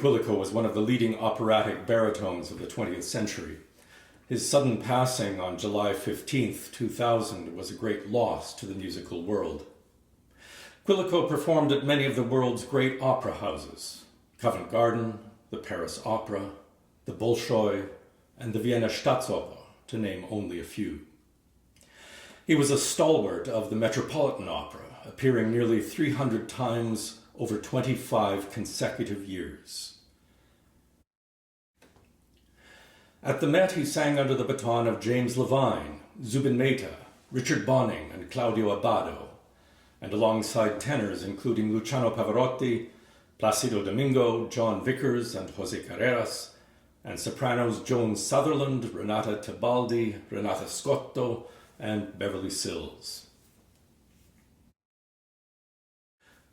Quilico was one of the leading operatic baritones of the 20th century. His sudden passing on July 15, 2000 was a great loss to the musical world. Quilico performed at many of the world's great opera houses: Covent Garden, the Paris Opera, the Bolshoi, and the Vienna Staatsoper, to name only a few. He was a stalwart of the Metropolitan Opera, appearing nearly 300 times over 25 consecutive years. At the Met, he sang under the baton of James Levine, Zubin Mehta, Richard Bonynge and Claudio Abbado, and alongside tenors including Luciano Pavarotti, Placido Domingo, John Vickers and José Carreras, and sopranos Joan Sutherland, Renata Tebaldi, Renata Scotto, and Beverly Sills.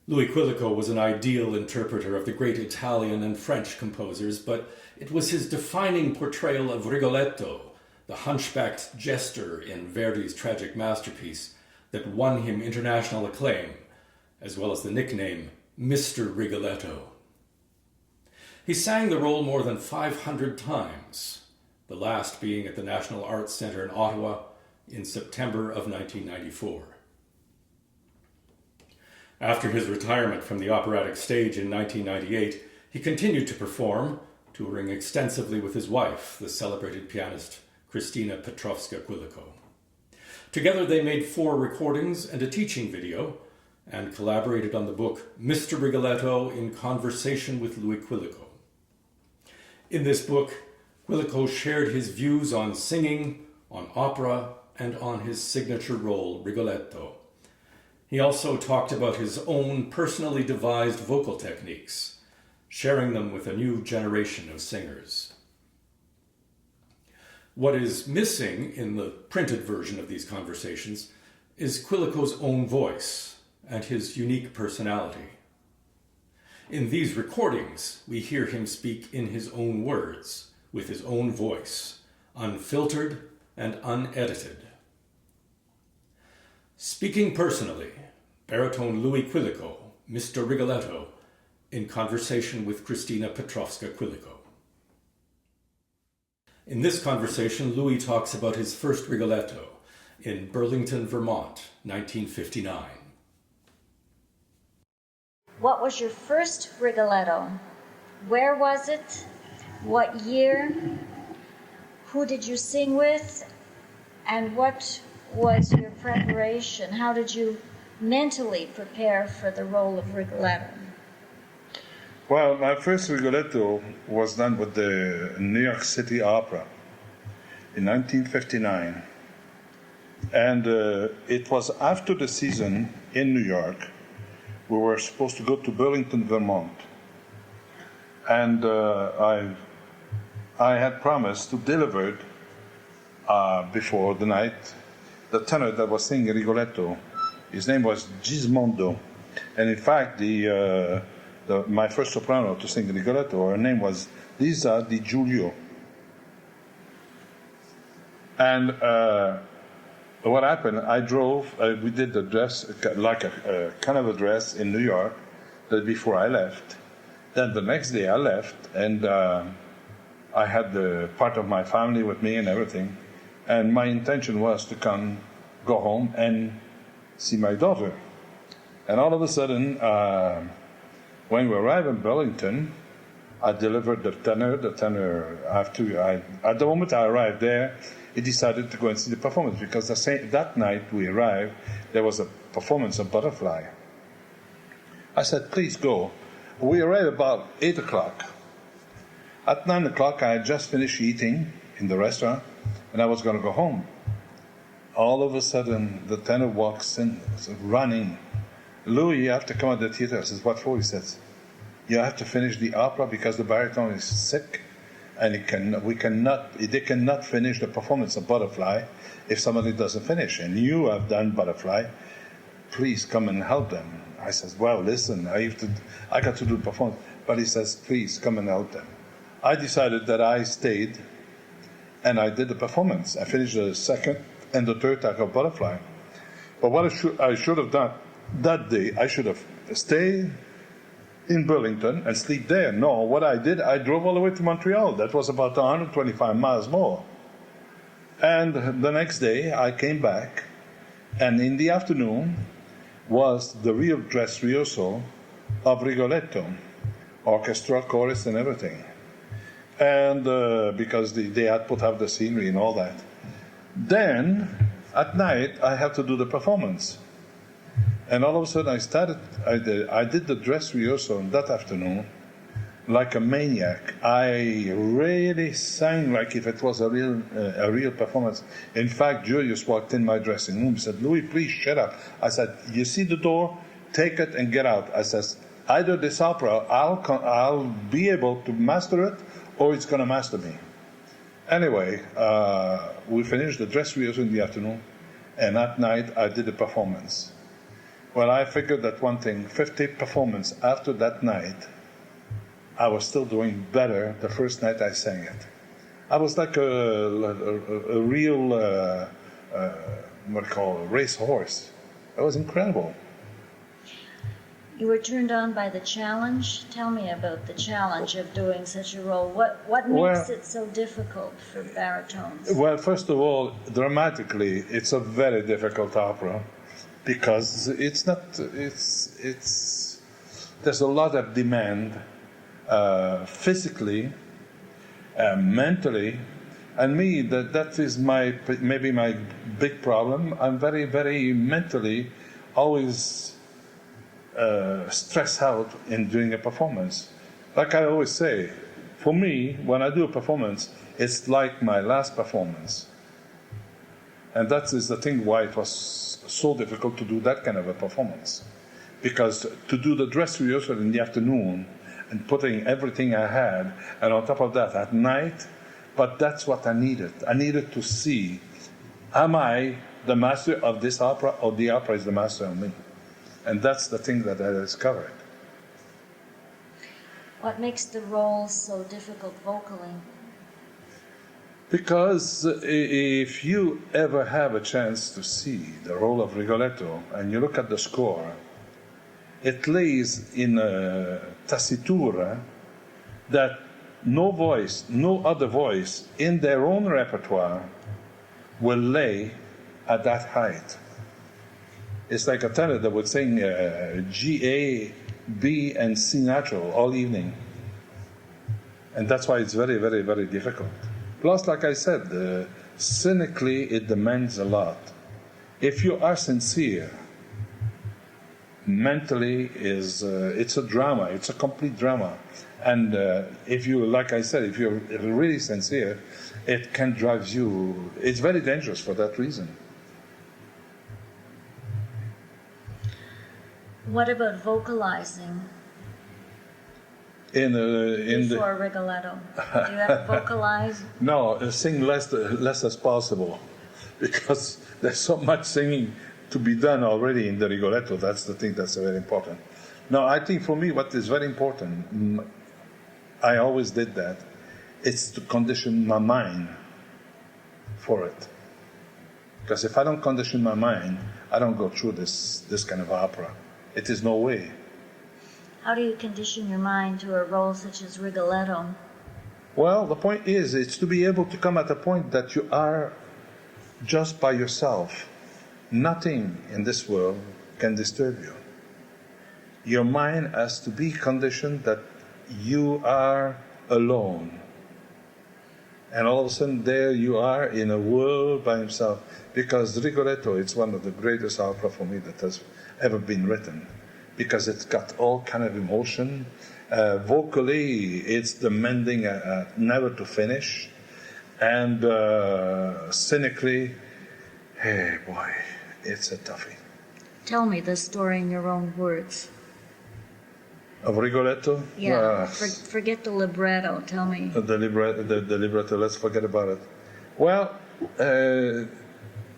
Louis Quilico was an ideal interpreter of the great Italian and French composers, but it was his defining portrayal of Rigoletto, the hunchbacked jester in Verdi's tragic masterpiece, that won him international acclaim, as well as the nickname Mr. Rigoletto. He sang the role more than 500 times, the last being at the National Arts Centre in Ottawa in September of 1994. After his retirement from the operatic stage in 1998, he continued to perform, touring extensively with his wife, the celebrated pianist Christina Petrowska Quilico. Together they made 4 recordings and a teaching video, and collaborated on the book Mr. Rigoletto in Conversation with Louis Quilico. In this book, Quilico shared his views on singing, on opera, and on his signature role, Rigoletto. He also talked about his own personally devised vocal techniques, sharing them with a new generation of singers. What is missing in the printed version of these conversations is Quilico's own voice and his unique personality. In these recordings, we hear him speak in his own words, with his own voice, unfiltered and unedited. Speaking personally, baritone Louis Quilico, Mr. Rigoletto, in conversation with Christina Petrowska Quilico. In this conversation, Louis talks about his first Rigoletto in Burlington, Vermont, 1959. What was your first Rigoletto? Where was it? What year? Who did you sing with? And what was your preparation? How did you mentally prepare for the role of Rigoletto? Well, my first Rigoletto was done with the New York City Opera in 1959. And it was after the season in New York. We were supposed to go to Burlington, Vermont. And I had promised to deliver before the night the tenor that was singing Rigoletto. His name was Gismondo. And in fact, my first soprano to sing Rigoletto, her name was Lisa Di Giulio. And what happened, I drove, we did the dress, like a kind of a dress in New York, before I left. Then the next day I left, and I had the part of my family with me and everything. And my intention was to go home and see my daughter. And all of a sudden, when we arrived in Burlington, I delivered the tenor at the moment I arrived there, he decided to go and see the performance, because that night we arrived, there was a performance of Butterfly. I said, please go. We arrived about 8 o'clock. At 9 o'clock, I had just finished eating in the restaurant, and I was going to go home. all of a sudden, the tenor walks in, running. Louis, you have to come out of the theater. I says, what for? He says, you have to finish the opera because the baritone is sick, and they cannot finish the performance of Butterfly if somebody doesn't finish. And you have done Butterfly. Please come and help them. I says, well, listen, I got to do the performance. But he says, please come and help them. I decided that I stayed, and I did the performance. I finished the second and the third act of Butterfly. But what I should have done that day, I should have stayed in Burlington and sleep there. No, what I did, I drove all the way to Montreal. That was about 125 miles more. And the next day, I came back, and in the afternoon was the real dress rehearsal of Rigoletto, orchestra, chorus, and everything. And because they had put up the scenery and all that. Then, at night, I had to do the performance. And all of a sudden, I did the dress rehearsal that afternoon like a maniac. I really sang like if it was a real performance. In fact, Julius walked in my dressing room and said, Louis, please shut up. I said, you see the door? Take it and get out. I says, either this opera, I'll be able to master it, or it's going to master me. Anyway, we finished the dress rehearsal in the afternoon, and at night I did the performance. Well, I figured that one thing, 50 performance after that night, I was still doing better the first night I sang it. I was like a real, what do you call it, race horse. It was incredible. You were turned on by the challenge. Tell me about the challenge of doing such a role. What makes it so difficult for baritones? Well, first of all, dramatically, it's a very difficult opera because there's a lot of demand physically, mentally, and me, that is maybe my big problem. I'm very, very mentally always stressed out in doing a performance. Like I always say, for me, when I do a performance, it's like my last performance. And that is the thing why it was so difficult to do that kind of a performance. Because to do the dress rehearsal in the afternoon and putting everything I had, and on top of that at night, but that's what I needed. I needed to see, am I the master of this opera, or the opera is the master of me? And that's the thing that I discovered. What makes the role so difficult vocally? Because if you ever have a chance to see the role of Rigoletto and you look at the score, it lays in a tessitura that no other voice in their own repertoire will lay at that height. It's like a tenor that would sing G, A, B, and C natural all evening. And that's why it's very, very, very difficult. Plus, like I said, cynically, it demands a lot. If you are sincere, mentally, it's a drama. It's a complete drama. And if you, like I said, if you're really sincere, it can drive you. It's very dangerous for that reason. What about vocalizing? Before Rigoletto, do you have to vocalize? No, sing less as possible, because there's so much singing to be done already in the Rigoletto. That's the thing that's very important. Now, I think for me, what is very important, I always did that, it's to condition my mind for it. Because if I don't condition my mind, I don't go through this kind of opera. It is no way. How do you condition your mind to a role such as Rigoletto? Well, the point is, it's to be able to come at a point that you are just by yourself. Nothing in this world can disturb you. Your mind has to be conditioned that you are alone. And all of a sudden, there you are in a world by himself. Because Rigoletto, it's one of the greatest opera for me that has ever been written. Because it's got all kind of emotion. Vocally, it's demanding never to finish. And cynically, Hey, boy, it's a toughie. Tell me the story in your own words. Of Rigoletto? Yeah, forget the libretto. Tell me. The libretto, let's forget about it. Well,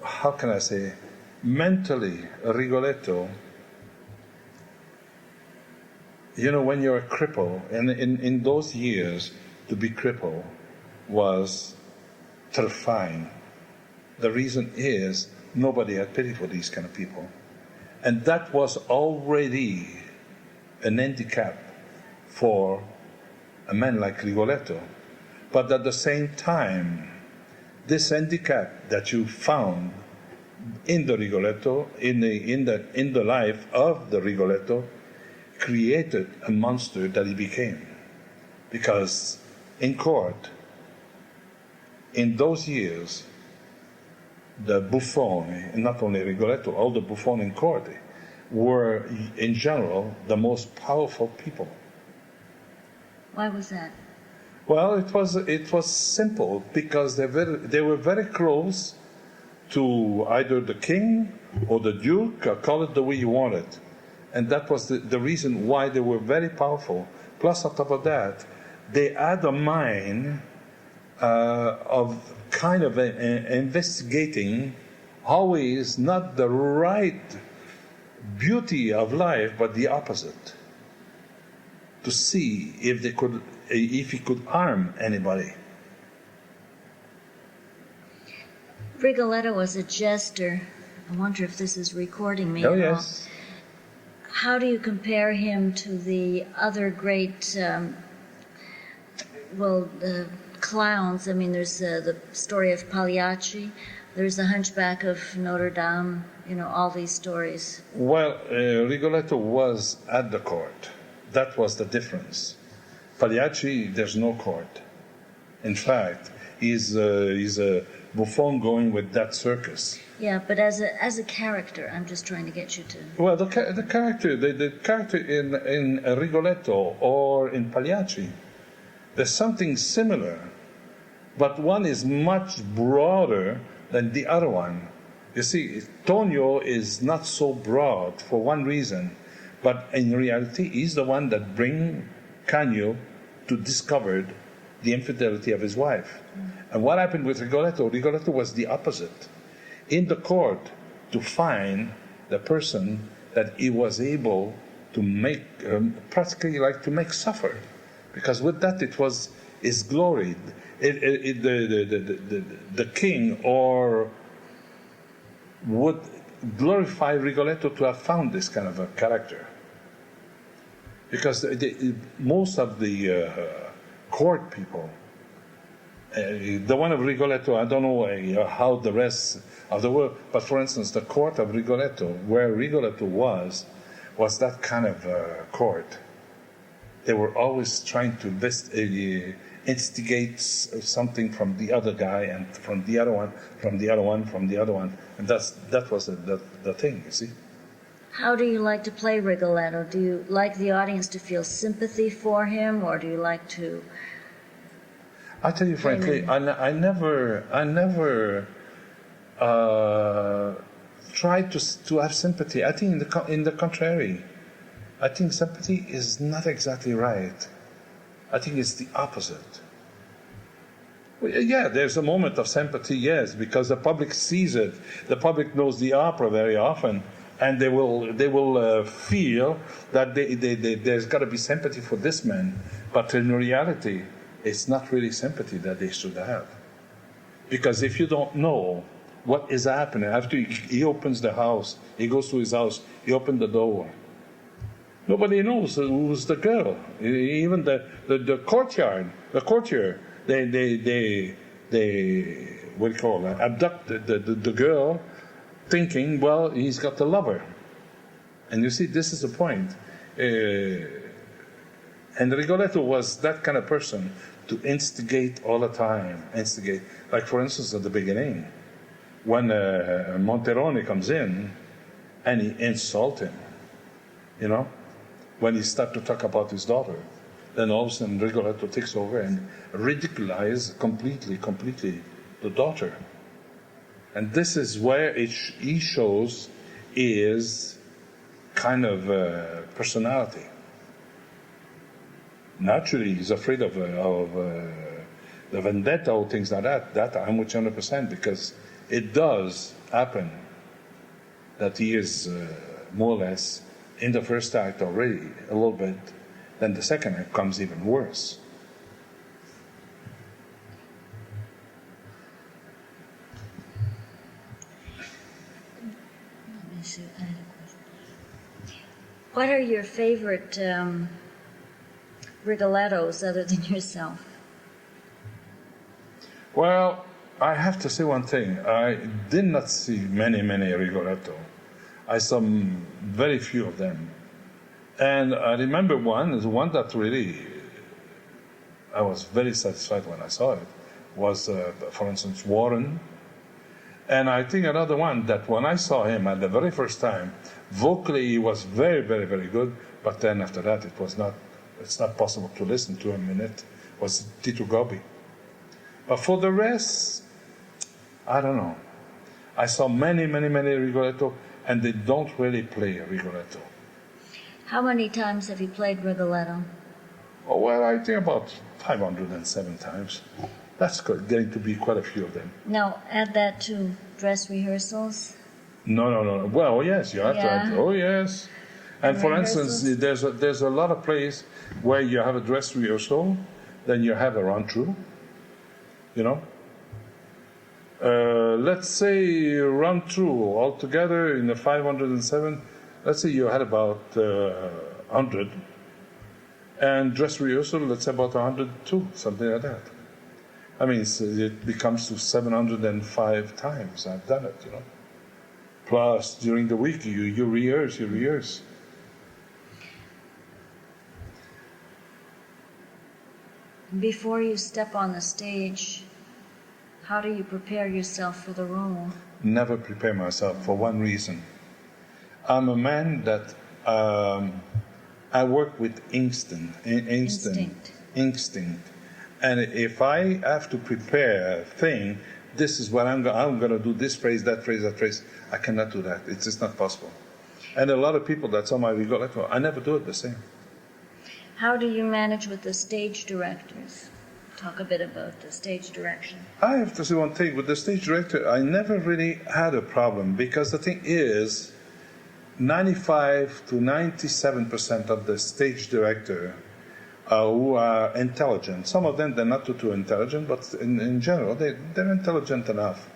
how can I say? Mentally, Rigoletto, you know, when you're a cripple, and in those years, to be crippled was terrifying. The reason is nobody had pity for these kind of people. And that was already an handicap for a man like Rigoletto. But at the same time, this handicap that you found in the Rigoletto, in the life of the Rigoletto, created a monster that he became. Because in court, in those years, the buffoni, not only Rigoletto, all the buffoni in court were, in general, the most powerful people. Why was that? Well, it was simple because they were very close to either the king or the duke, or call it the way you want it. And that was the reason why they were very powerful. Plus, on top of that, they had a mind of kind of investigating always not the right beauty of life, but the opposite. To see if he could harm anybody. Rigoletto was a jester. I wonder if this is recording me. Oh, yes. How do you compare him to the other great, clowns? I mean, there's the story of Pagliacci, there's the Hunchback of Notre Dame, you know, all these stories. Well, Rigoletto was at the court. That was the difference. Pagliacci, there's no court. In fact, he's a buffon going with that circus. Yeah, but as a character, I'm just trying to get you to. Well, the character in Rigoletto or in Pagliacci, there's something similar, but one is much broader than the other one. You see, Tonio is not so broad for one reason, but in reality, he's the one that brings Canio to discover the infidelity of his wife. And what happened with Rigoletto? Rigoletto was the opposite. In the court, to find the person that he was able to make, practically like to make suffer. Because with that, it was his glory. The king would glorify Rigoletto to have found this kind of a character. Because most of the court people, the one of Rigoletto, I don't know how the rest of the world, but for instance, the court of Rigoletto, where Rigoletto was that kind of court. They were always trying to instigate something from the other guy and from the other one, from the other one, from the other one. And that was the thing, you see. How do you like to play Rigoletto? Do you like the audience to feel sympathy for him, or do you like to... I tell you frankly, I never tried to have sympathy. I think in the contrary. I think sympathy is not exactly right. I think it's the opposite. Well, yeah, there's a moment of sympathy, yes, because the public sees it. The public knows the opera very often, and they will feel that there's got to be sympathy for this man. But in reality, it's not really sympathy that they should have. Because if you don't know what is happening, after he opens the house, he goes to his house, he opens the door. Nobody knows who's the girl. Even the courtyard, the courtier, they what do you call it, abduct the girl, thinking, well, he's got the lover. And you see, this is the point. And Rigoletto was that kind of person to instigate all the time, Like, for instance, at the beginning, when Monterone comes in and he insults him, you know, when he starts to talk about his daughter, then all of a sudden Rigoletto takes over and ridiculizes completely the daughter. And this is where he shows his kind of personality. Naturally, he's afraid of the vendetta or things like that. That I'm with 100%, because it does happen that he is more or less in the first act already a little bit, then the second act comes even worse. What are your favorite rigolettos other than yourself? Well, I have to say one thing. I did not see many Rigoletto. I saw very few of them. And I remember one that really, I was very satisfied when I saw it, was, for instance, Warren. And I think another one that when I saw him at the very first time, vocally he was very good, but then after that it's not possible to listen to him in it, was Tito Gobbi. But for the rest, I don't know. I saw many Rigoletto, and they don't really play Rigoletto. How many times have you played Rigoletto? Oh, well, I think about 507 times. That's going to be quite a few of them. Now, add that to dress rehearsals. No. Well, yes, you have to add. Oh, yes. And for instance, there's a lot of plays where you have a dress rehearsal, then you have a run-through, you know. Let's say run-through altogether in the 507, let's say you had about 100. And dress rehearsal, let's say about 102, something like that. I mean, it becomes to 705 times I've done it, you know. Plus, during the week, you rehearse. Before you step on the stage, how do you prepare yourself for the role? Never prepare myself for one reason. I'm a man that I work with instinct. And if I have to prepare a thing, this is what I'm going to do, this phrase, that phrase, I cannot do that. It's just not possible. And a lot of people that saw my Rigoletto, I never do it the same. How do you manage with the stage directors? Talk a bit about the stage direction. I have to say one thing. With the stage director, I never really had a problem, because the thing is, 95 to 97% of the stage director who are intelligent. Some of them, they're not too intelligent, but in general, they're intelligent enough.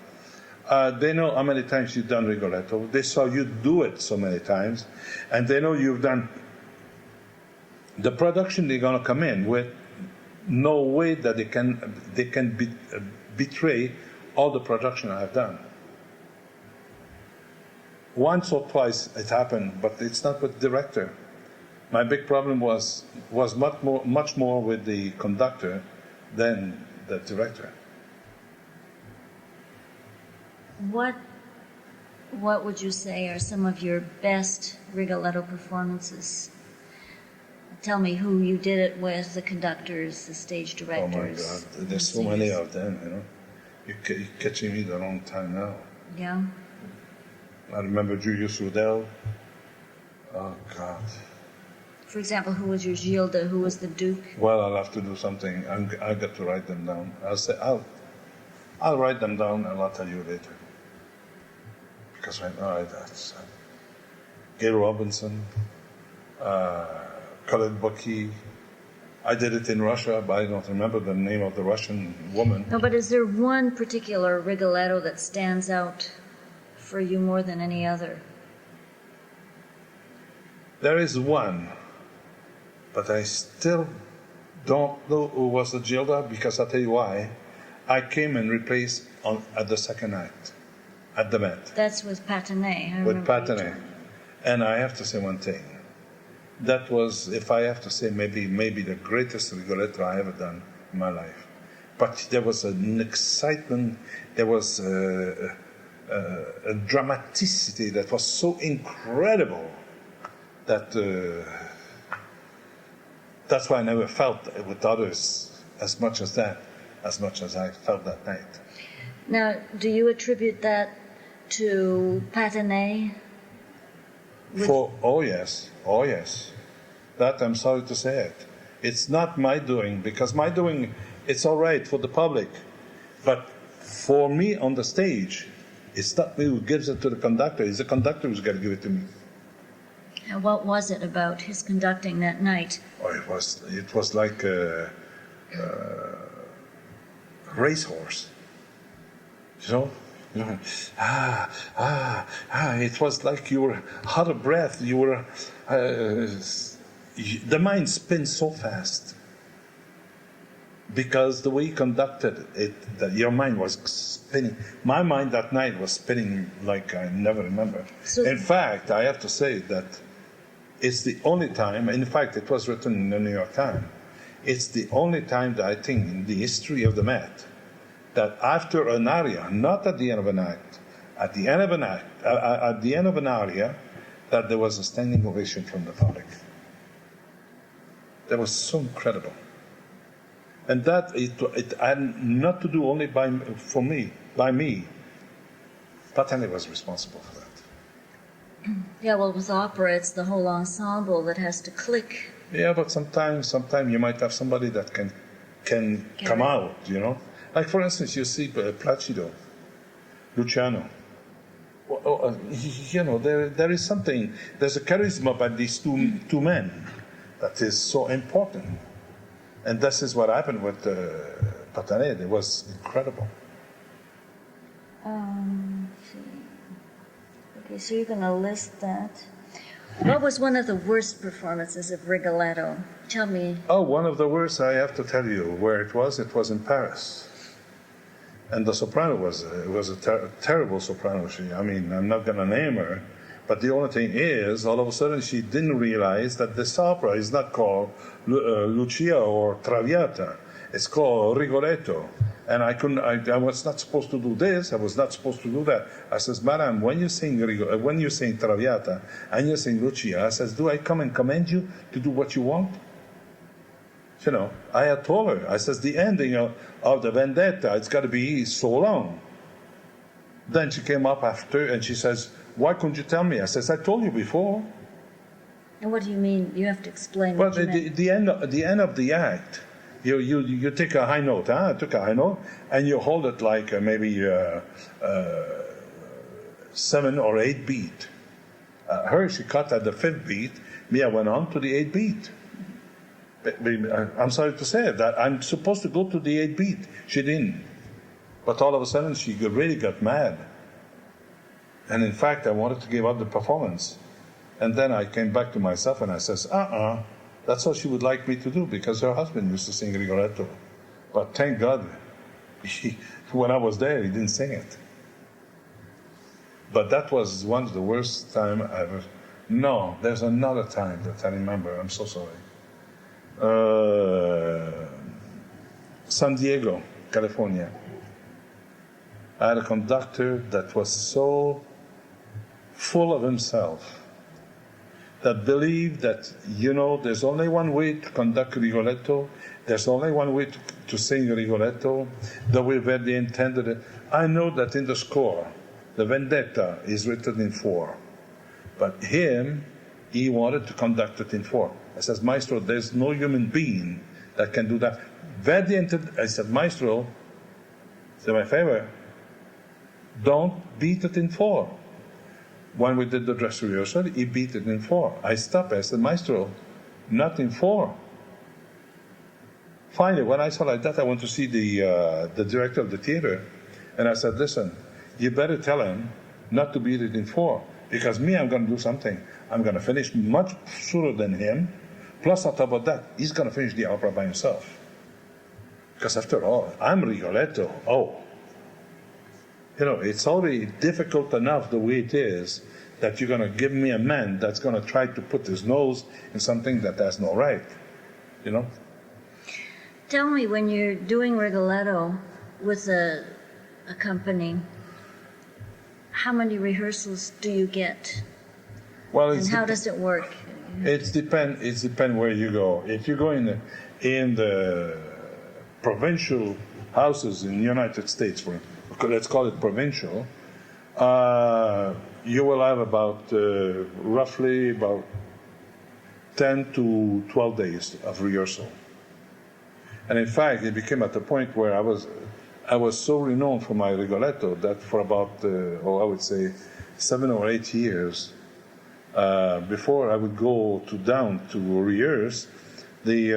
They know how many times you've done Rigoletto. They saw you do it so many times, and they know you've done the production. They're going to come in with no way that they can betray all the production I have done. Once or twice it happened, but it's not with the director. My big problem was much more with the conductor than the director. What would you say are some of your best Rigoletto performances? Tell me who you did it with, the conductors, the stage directors. Oh my God, there's so many of them, you know. You're catching me the wrong time now. Yeah. I remember Julius Rudel. Oh God. For example, who was your Gilda? Who was the Duke? Well, I'll have to do something. I've got to write them down. I'll write them down and I'll tell you later. Because right now that's Gail Robinson, Colette Bucky. I did it in Russia, but I don't remember the name of the Russian woman. No, but is there one particular Rigoletto that stands out for you more than any other? There is one, but I still don't know who was the Gilda, because I'll tell you why. I came and replaced at the second act, at the Met. That's with Patinet. With Patinet. And I have to say one thing. That was, if I have to say, maybe the greatest Rigoletto I ever done in my life. But there was an excitement, there was a dramaticity that was so incredible that that's why I never felt with others as much as I felt that night. Now, do you attribute that to Patanay? Oh yes. That I'm sorry to say it. It's not my doing, because my doing, it's all right for the public. But for me on the stage, it's not me who gives it to the conductor. It's the conductor who's got to give it to me. And what was it about his conducting that night? Oh, it was like a racehorse. You know? It was like you were out of breath. You were, the mind spins so fast because the way you conducted it, that your mind was spinning. My mind that night was spinning like I never remember. In fact, I have to say that it's the only time. In fact, it was written in the New York Times. It's the only time that I think in the history of the Met that after an aria, not at the end of an act, at the end of an act, at the end of an aria, that there was a standing ovation from the public. That was so incredible, and that it had not to do only by me. Patanay was responsible for that. Yeah, well, with opera, it's the whole ensemble that has to click. Yeah, but sometimes you might have somebody that can come out, you know. Like, for instance, you see Placido, Luciano. You know, there is something, there's a charisma about these two men that is so important. And this is what happened with Patanay. It was incredible. Okay, so you're going to list that. What was one of the worst performances of Rigoletto? Tell me. Oh, one of the worst, I have to tell you where it was. It was in Paris. And the soprano was a terrible soprano. I'm not going to name her, but the only thing is, all of a sudden, she didn't realize that this opera is not called Lucia or Traviata. It's called Rigoletto. And I was not supposed to do this. I was not supposed to do that. I says, Madam, when you sing Traviata and you sing Lucia, I says, do I come and command you to do what you want? You know, I had told her, I says, the ending of the vendetta, it's got to be so long. Then she came up after and she says, why couldn't you tell me? I says, I told you before. And what do you mean? You have to explain Well, what you meant. the end of the act, you take a high note, I took a high note, and you hold it like maybe 7 or 8 beat. She cut at the 5th beat, me, I went on to the 8th beat. I'm sorry to say that I'm supposed to go to the 8th beat. She didn't. But all of a sudden, she really got mad. And in fact, I wanted to give up the performance. And then I came back to myself and I says, that's what she would like me to do, because her husband used to sing Rigoletto. But thank God, when I was there, he didn't sing it. But that was one of the worst time I ever. No, there's another time that I remember. I'm so sorry. San Diego, California. I had a conductor that was so full of himself, that believed that, there's only one way to conduct Rigoletto, there's only one way to sing Rigoletto, the way Verdi intended it. I know that in the score, the vendetta is written in 4, but he wanted to conduct it in 4. I said, Maestro, there's no human being that can do that. Verdi intended, I said, Maestro, do me a favor, don't beat it in 4. When we did the dress rehearsal, he beat it in 4. I stopped. I said, Maestro, not in 4. Finally, when I saw like that, I went to see the director of the theater, and I said, listen, you better tell him not to beat it in 4, because me, I'm going to do something. I'm going to finish much sooner than him. Plus, on top of that, he's going to finish the opera by himself. Because after all, I'm Rigoletto. Oh. It's already difficult enough the way it is that you're going to give me a man that's going to try to put his nose in something that has no right, Tell me, when you're doing Rigoletto with a company, how many rehearsals do you get? Well, and how does it work? It depends where you go. If you go in the provincial houses in the United States, for let's call it provincial, you will have about roughly about 10 to 12 days of rehearsal. And in fact, it became at the point where I was so renowned for my Rigoletto that for about, I would say, 7 or 8 years, before I would go down to rehearse, the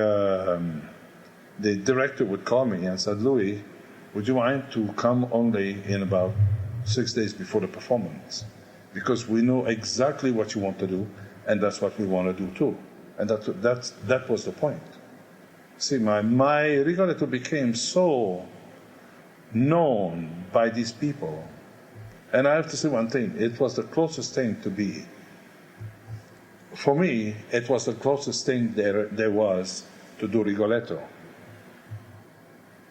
director would call me and said, "Louis, would you mind to come only in about 6 days before the performance? Because we know exactly what you want to do, and that's what we want to do too." And that was the point. See, my Rigoletto became so known by these people. And I have to say one thing, it was the closest thing to be. For me, it was the closest thing there was to do Rigoletto.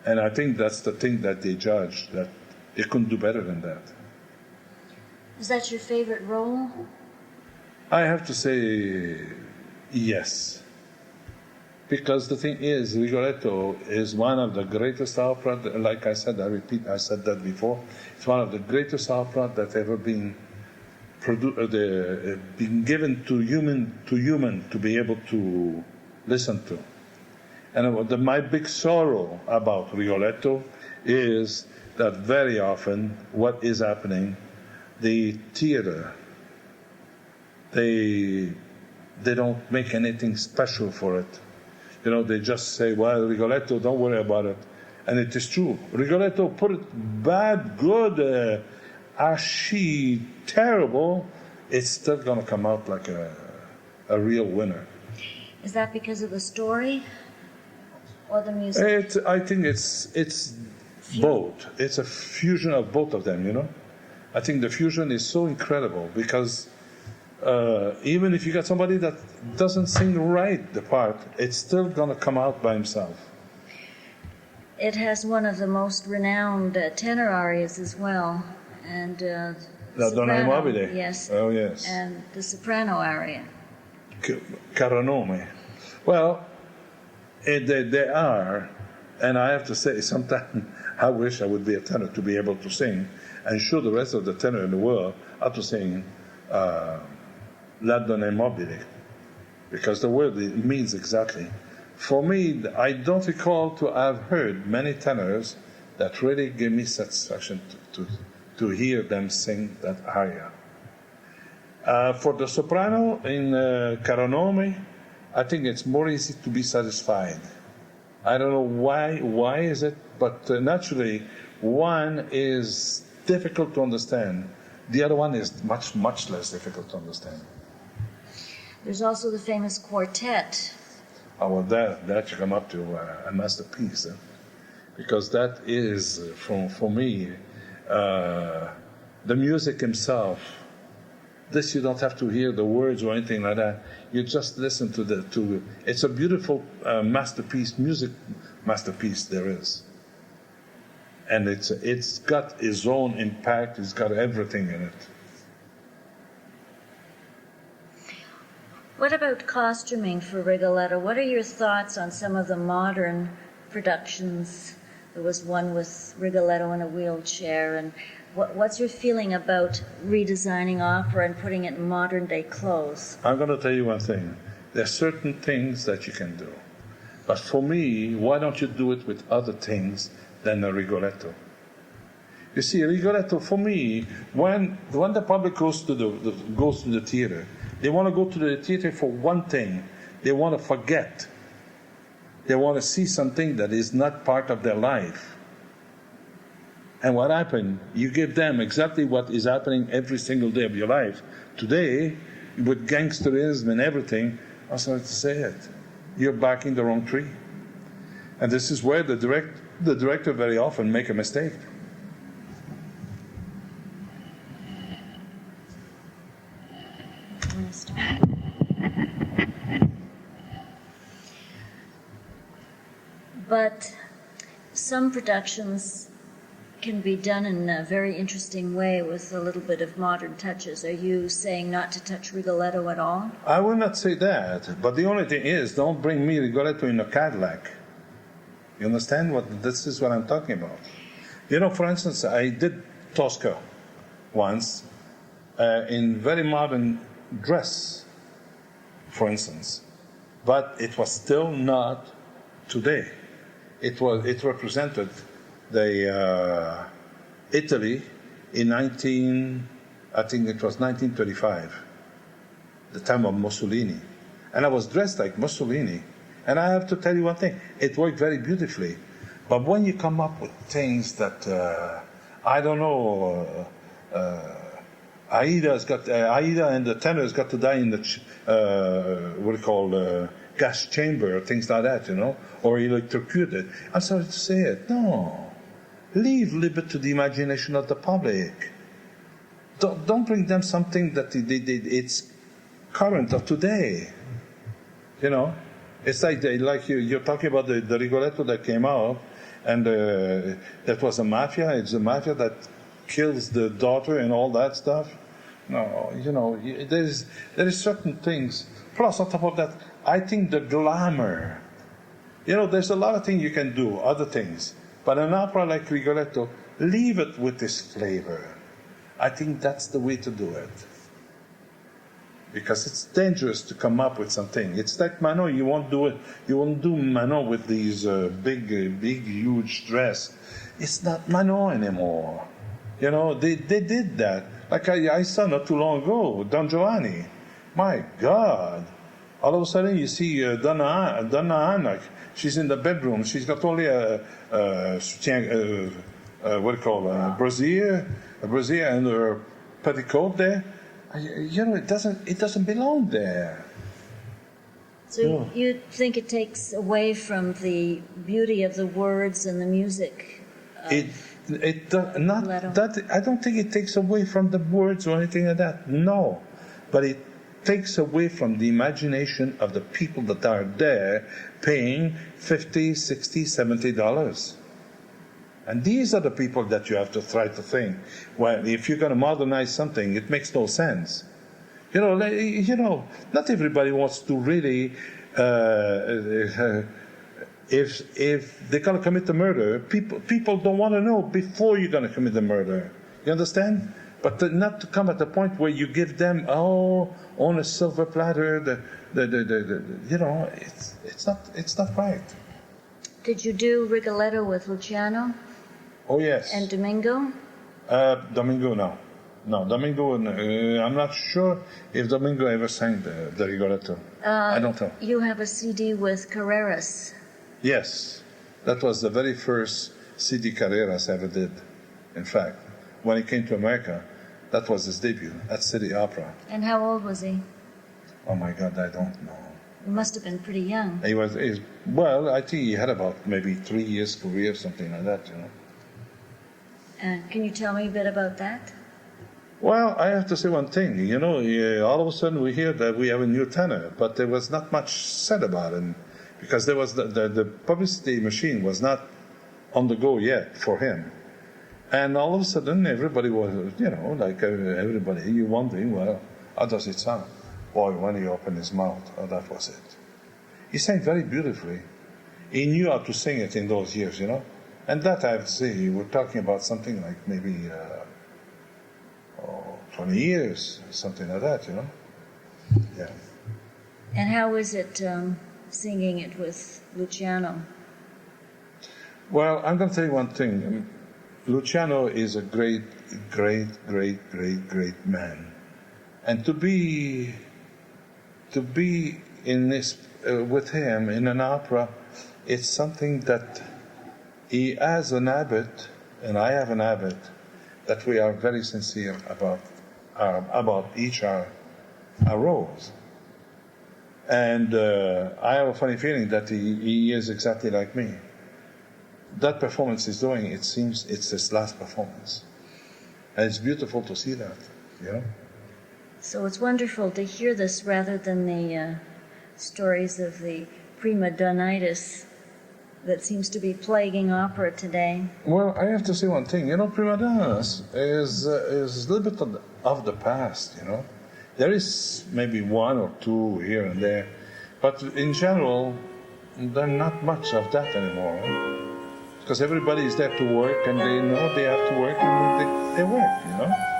And I think that's the thing that they judged, that they couldn't do better than that. Is that your favorite role? I have to say yes. Because the thing is, Rigoletto is one of the greatest opera, like I said, I repeat, I said that before, it's one of the greatest opera that ever been given to human to be able to listen to. And my big sorrow about Rigoletto is that very often what is happening, the theater, they don't make anything special for it. You know, they just say, well, Rigoletto, don't worry about it. And it is true. Rigoletto, put it bad, good, ashy, terrible, it's still going to come out like a real winner. Is that because of the story or the music? I think it's both. It's a fusion of both of them, you know. I think the fusion is so incredible because even if you got somebody that doesn't sing right the part, it's still going to come out by himself. It has one of the most renowned tenor arias as well, and La Donna Immobile. Yes. Oh, yes. And the soprano aria. Caranome. Well, they are, and I have to say, sometimes I wish I would be a tenor to be able to sing and show the rest of the tenor in the world how to sing La Donna Immobile, because the word it means exactly. For me, I don't recall to have heard many tenors that really gave me satisfaction to hear them sing that aria. For the soprano in Caranome, I think it's more easy to be satisfied. I don't know why is it, but naturally, one is difficult to understand. The other one is much, much less difficult to understand. There's also the famous quartet. Oh, well, that you come up to a masterpiece, because that is, for me, the music himself. This you don't have to hear the words or anything like that. You just listen to it's a beautiful masterpiece, music masterpiece there is. And it's got its own impact, it's got everything in it. What about costuming for Rigoletto? What are your thoughts on some of the modern productions? There was one with Rigoletto in a wheelchair, and what's your feeling about redesigning opera and putting it in modern-day clothes? I'm going to tell you one thing. There are certain things that you can do. But for me, why don't you do it with other things than a Rigoletto? You see, Rigoletto, for me, when the public goes to the theater, they want to go to the theater for one thing. They want to forget. They want to see something that is not part of their life. And what happened? You give them exactly what is happening every single day of your life. Today, with gangsterism and everything, I'm sorry to say it, you're barking the wrong tree. And this is where the director very often make a mistake. But some productions can be done in a very interesting way with a little bit of modern touches. Are you saying not to touch Rigoletto at all? I will not say that, but the only thing is, don't bring me Rigoletto in a Cadillac. You understand this is what I'm talking about? You know, for instance, I did Tosca once in very modern dress, for instance, but it was still not today. It represented the Italy in I think it was 1935, the time of Mussolini, and I was dressed like Mussolini. And I have to tell you one thing: it worked very beautifully. But when you come up with things that I don't know, Aida and the tenors got to die in the what do you call gas chamber, things like that, you know, or electrocuted. I'm sorry to say it. No, leave a little bit to the imagination of the public. Don't bring them something that it's current of today. You know, it's like you're talking about the Rigoletto that came out, and that was a mafia. It's a mafia that kills the daughter and all that stuff. No, you know, there is certain things. Plus, on top of that, I think the glamour. You know, there's a lot of things you can do, other things. But an opera like Rigoletto, leave it with this flavor. I think that's the way to do it. Because it's dangerous to come up with something. It's like Manon. You won't do it. You won't do Manon with these big, huge dress. It's not Manon anymore. You know, they did that. Like I saw not too long ago, Don Giovanni. My God! All of a sudden you see Donna Anna. She's in the bedroom. She's got only a soutien, what do you call a brassiere and her petticoat there. You know, it doesn't belong there. So you think it takes away from the beauty of the words and the music? I don't think it takes away from the words or anything like that. No, but it takes away from the imagination of the people that are there paying $50, $60, $70. And these are the people that you have to try to think. Well, if you're going to modernize something, it makes no sense. You know, not everybody wants to really. If they're going to commit a murder, people don't want to know before you're going to commit the murder. You understand? But not to come at the point where you give them on a silver platter. You know, it's not right. Did you do Rigoletto with Luciano? Oh yes. And Domingo? Domingo, no. No, Domingo, I'm not sure if Domingo ever sang the Rigoletto. I don't know. You have a CD with Carreras. Yes. That was the very first CD Carreras ever did, in fact. When he came to America, that was his debut at City Opera. And how old was he? Oh my God, I don't know. He must have been pretty young. Well, I think he had about maybe 3 years career, something like that, you know. Can you tell me a bit about that? Well, I have to say one thing. You know, all of a sudden we hear that we have a new tenor, but there was not much said about him because there was the publicity machine was not on the go yet for him. And all of a sudden everybody was, you know, like everybody, you're wondering, well, how does it sound? Boy, when he opened his mouth, that was it. He sang very beautifully. He knew how to sing it in those years, you know. And that I have to say, we're talking about something like maybe 20 years, something like that, you know. Yeah. And how is it singing it with Luciano? Well, I'm going to tell you one thing. Luciano is a great man. And to be in this with him in an opera, it's something that he has an habit, and I have an habit, that we are very sincere about each our roles. And I have a funny feeling that he is exactly like me. That performance he's doing, it seems it's his last performance. And it's beautiful to see that, you know? So it's wonderful to hear this rather than the stories of the prima donnitis that seems to be plaguing opera today. Well, I have to say one thing. You know, prima donnas is a little bit of the past, you know. There is maybe one or two here and there, but in general, there's not much of that anymore. because everybody is there to work, and they know they have to work, and they work, you know.